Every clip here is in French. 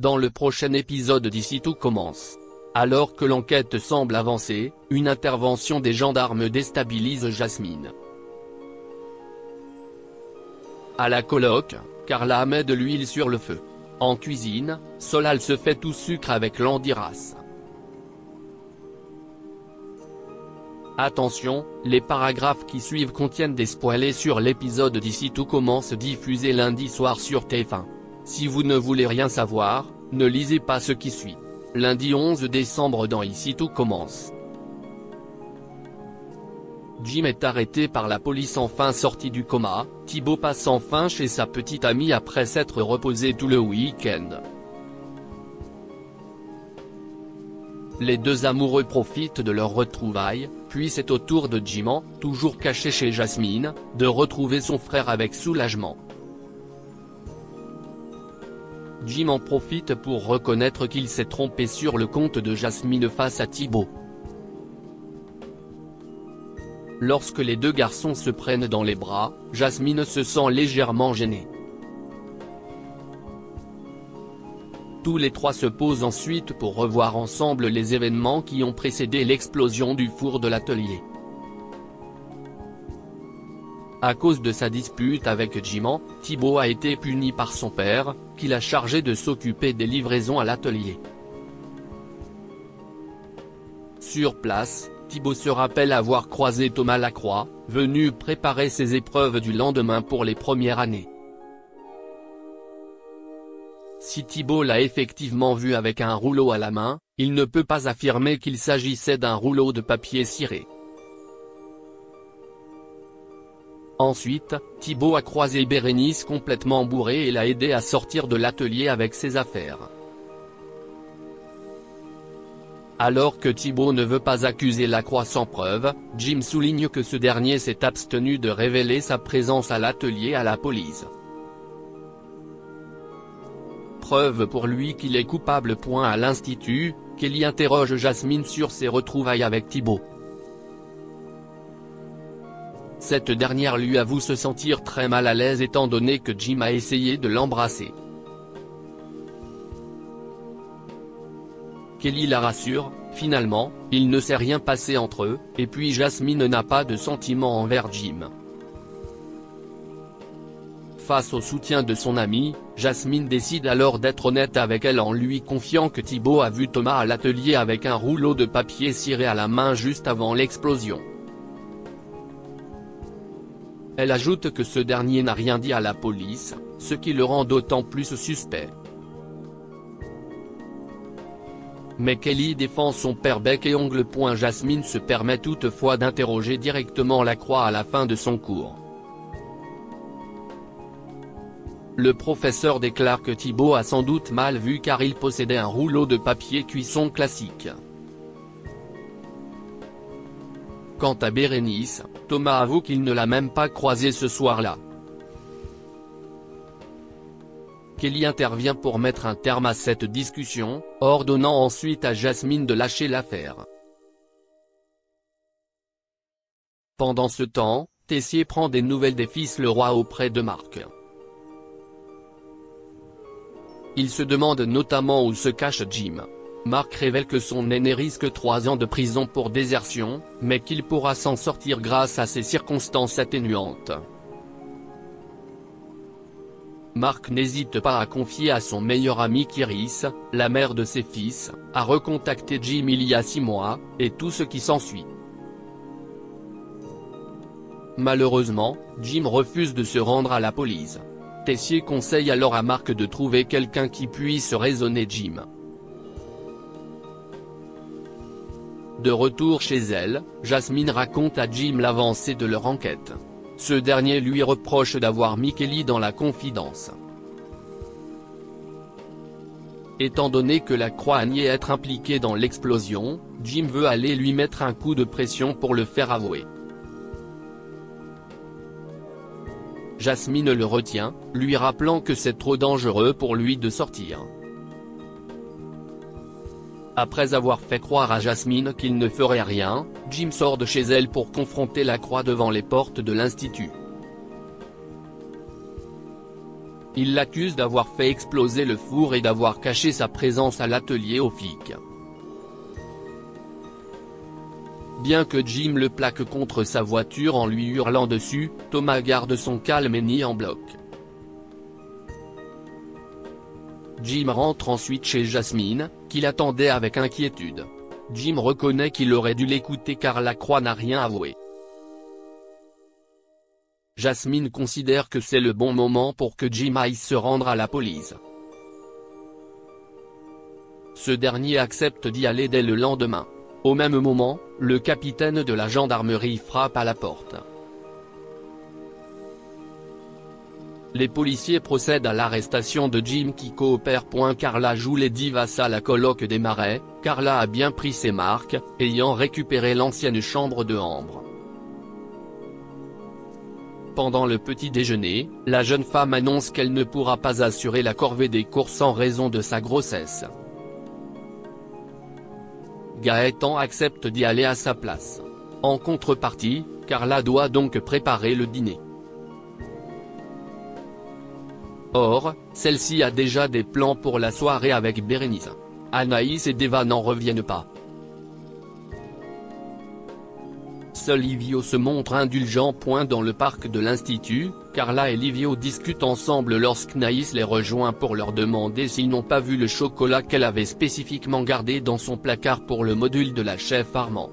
Dans le prochain épisode d'Ici tout commence. Alors que l'enquête semble avancer, une intervention des gendarmes déstabilise Jasmine. À la coloc, Carla met de l'huile sur le feu. En cuisine, Solal se fait tout sucre avec Landiras. Attention, les paragraphes qui suivent contiennent des spoilers sur l'épisode d'Ici tout commence diffusé lundi soir sur TF1. Si vous ne voulez rien savoir, ne lisez pas ce qui suit. Lundi 11 décembre dans Ici tout commence. Jim est arrêté par la police enfin sorti du coma, Thibaut passe enfin chez sa petite amie après s'être reposé tout le week-end. Les deux amoureux profitent de leur retrouvaille, puis c'est au tour de Jim, toujours caché chez Jasmine, de retrouver son frère avec soulagement. Jim en profite pour reconnaître qu'il s'est trompé sur le compte de Jasmine face à Thibaut. Lorsque les deux garçons se prennent dans les bras, Jasmine se sent légèrement gênée. Tous les trois se posent ensuite pour revoir ensemble les événements qui ont précédé l'explosion du four de l'atelier. À cause de sa dispute avec Jim, Thibaut a été puni par son père, qui l'a chargé de s'occuper des livraisons à l'atelier. Sur place, Thibaut se rappelle avoir croisé Thomas Lacroix, venu préparer ses épreuves du lendemain pour les premières années. Si Thibaut l'a effectivement vu avec un rouleau à la main, il ne peut pas affirmer qu'il s'agissait d'un rouleau de papier ciré. Ensuite, Thibaut a croisé Bérénice complètement bourrée et l'a aidé à sortir de l'atelier avec ses affaires. Alors que Thibaut ne veut pas accuser Lacroix sans preuve, Jim souligne que ce dernier s'est abstenu de révéler sa présence à l'atelier à la police. Preuve pour lui qu'il est coupable. À l'institut, Kelly interroge Jasmine sur ses retrouvailles avec Thibaut. Cette dernière lui avoue se sentir très mal à l'aise étant donné que Jim a essayé de l'embrasser. Kelly la rassure, finalement, il ne s'est rien passé entre eux, et puis Jasmine n'a pas de sentiments envers Jim. Face au soutien de son amie, Jasmine décide alors d'être honnête avec elle en lui confiant que Thibaut a vu Thomas à l'atelier avec un rouleau de papier ciré à la main juste avant l'explosion. Elle ajoute que ce dernier n'a rien dit à la police, ce qui le rend d'autant plus suspect. Mais Kelly défend son père bec et ongle. Jasmine se permet toutefois d'interroger directement Lacroix à la fin de son cours. Le professeur déclare que Thibaut a sans doute mal vu car il possédait un rouleau de papier cuisson classique. Quant à Bérénice, Thomas avoue qu'il ne l'a même pas croisée ce soir-là. Kelly intervient pour mettre un terme à cette discussion, ordonnant ensuite à Jasmine de lâcher l'affaire. Pendant ce temps, Tessier prend des nouvelles des fils Leroy auprès de Marc. Il se demande notamment où se cache Jim. Marc révèle que son aîné risque 3 ans de prison pour désertion, mais qu'il pourra s'en sortir grâce à ses circonstances atténuantes. Marc n'hésite pas à confier à son meilleur ami qu'Iris, la mère de ses fils, a recontacté Jim il y a 6 mois, et tout ce qui s'ensuit. Malheureusement, Jim refuse de se rendre à la police. Tessier conseille alors à Marc de trouver quelqu'un qui puisse raisonner Jim. De retour chez elle, Jasmine raconte à Jim l'avancée de leur enquête. Ce dernier lui reproche d'avoir mis Kelly dans la confidence. Étant donné que Lacroix a nié être impliqué dans l'explosion, Jim veut aller lui mettre un coup de pression pour le faire avouer. Jasmine le retient, lui rappelant que c'est trop dangereux pour lui de sortir. Après avoir fait croire à Jasmine qu'il ne ferait rien, Jim sort de chez elle pour confronter Lacroix devant les portes de l'institut. Il l'accuse d'avoir fait exploser le four et d'avoir caché sa présence à l'atelier aux flics. Bien que Jim le plaque contre sa voiture en lui hurlant dessus, Thomas garde son calme et nie en bloc. Jim rentre ensuite chez Jasmine, qui l'attendait avec inquiétude. Jim reconnaît qu'il aurait dû l'écouter car la Croix n'a rien avoué. Jasmine considère que c'est le bon moment pour que Jim aille se rendre à la police. Ce dernier accepte d'y aller dès le lendemain. Au même moment, le capitaine de la gendarmerie frappe à la porte. Les policiers procèdent à l'arrestation de Jim qui coopère. Carla joue les divas à la coloc des Marais. Carla a bien pris ses marques, ayant récupéré l'ancienne chambre de Ambre. Pendant le petit déjeuner, la jeune femme annonce qu'elle ne pourra pas assurer la corvée des courses en raison de sa grossesse. Gaëtan accepte d'y aller à sa place. En contrepartie, Carla doit donc préparer le dîner. Or, celle-ci a déjà des plans pour la soirée avec Bérénice. Anaïs et Deva n'en reviennent pas. Seul Livio se montre indulgent. Dans le parc de l'Institut, Carla et Livio discutent ensemble lorsqu'Anaïs les rejoint pour leur demander s'ils n'ont pas vu le chocolat qu'elle avait spécifiquement gardé dans son placard pour le module de la chef Armand.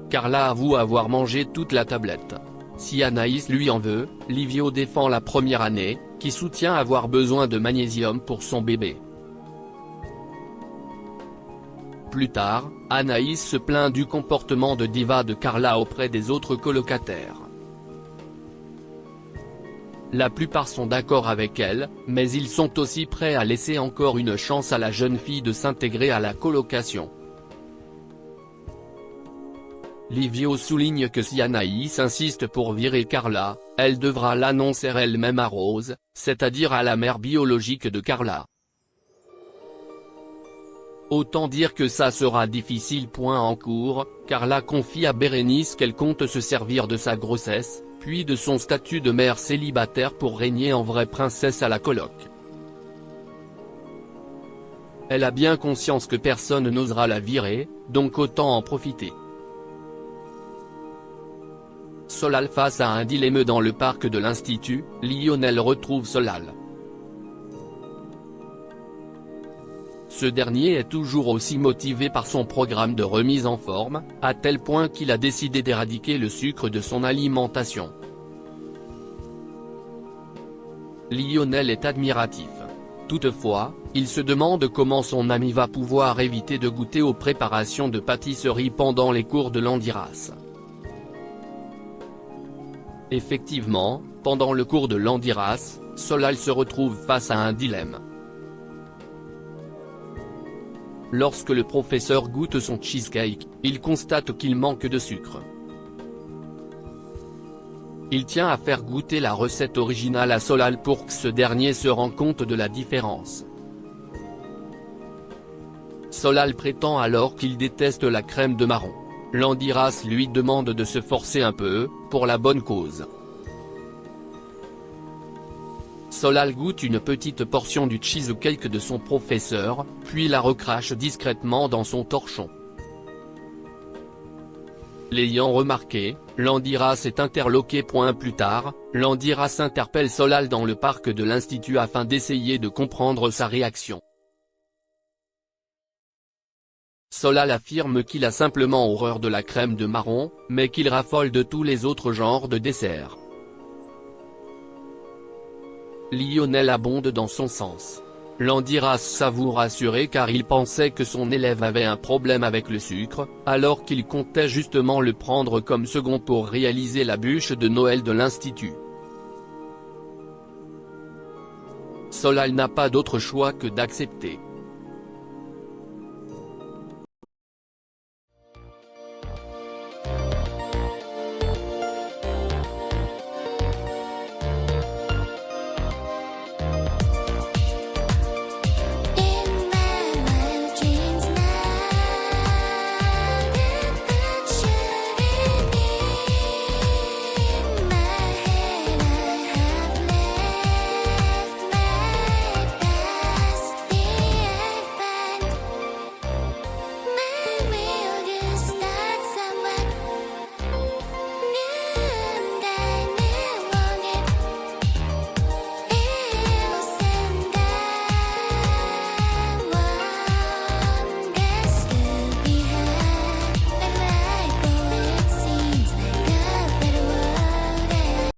Carla avoue avoir mangé toute la tablette. Si Anaïs lui en veut, Livio défend la première année, qui soutient avoir besoin de magnésium pour son bébé. Plus tard, Anaïs se plaint du comportement de diva de Carla auprès des autres colocataires. La plupart sont d'accord avec elle, mais ils sont aussi prêts à laisser encore une chance à la jeune fille de s'intégrer à la colocation. Livio souligne que si Anaïs insiste pour virer Carla, elle devra l'annoncer elle-même à Rose, c'est-à-dire à la mère biologique de Carla. Autant dire que ça sera difficile. En cours, Carla confie à Bérénice qu'elle compte se servir de sa grossesse, puis de son statut de mère célibataire pour régner en vraie princesse à la coloc. Elle a bien conscience que personne n'osera la virer, donc autant en profiter. Solal face à un dilemme dans le parc de l'Institut, Lionel retrouve Solal. Ce dernier est toujours aussi motivé par son programme de remise en forme, à tel point qu'il a décidé d'éradiquer le sucre de son alimentation. Lionel est admiratif. Toutefois, il se demande comment son ami va pouvoir éviter de goûter aux préparations de pâtisserie pendant les cours de Landiras. Effectivement, pendant le cours de Landiras, Solal se retrouve face à un dilemme. Lorsque le professeur goûte son cheesecake, il constate qu'il manque de sucre. Il tient à faire goûter la recette originale à Solal pour que ce dernier se rende compte de la différence. Solal prétend alors qu'il déteste la crème de marron. Landiras lui demande de se forcer un peu, pour la bonne cause. Solal goûte une petite portion du cheesecake de son professeur, puis la recrache discrètement dans son torchon. L'ayant remarqué, Landiras est interloqué. Plus tard, Landiras interpelle Solal dans le parc de l'Institut afin d'essayer de comprendre sa réaction. Solal affirme qu'il a simplement horreur de la crème de marron, mais qu'il raffole de tous les autres genres de desserts. Lionel abonde dans son sens. Landiras s'avoue rassuré car il pensait que son élève avait un problème avec le sucre, alors qu'il comptait justement le prendre comme second pour réaliser la bûche de Noël de l'Institut. Solal n'a pas d'autre choix que d'accepter.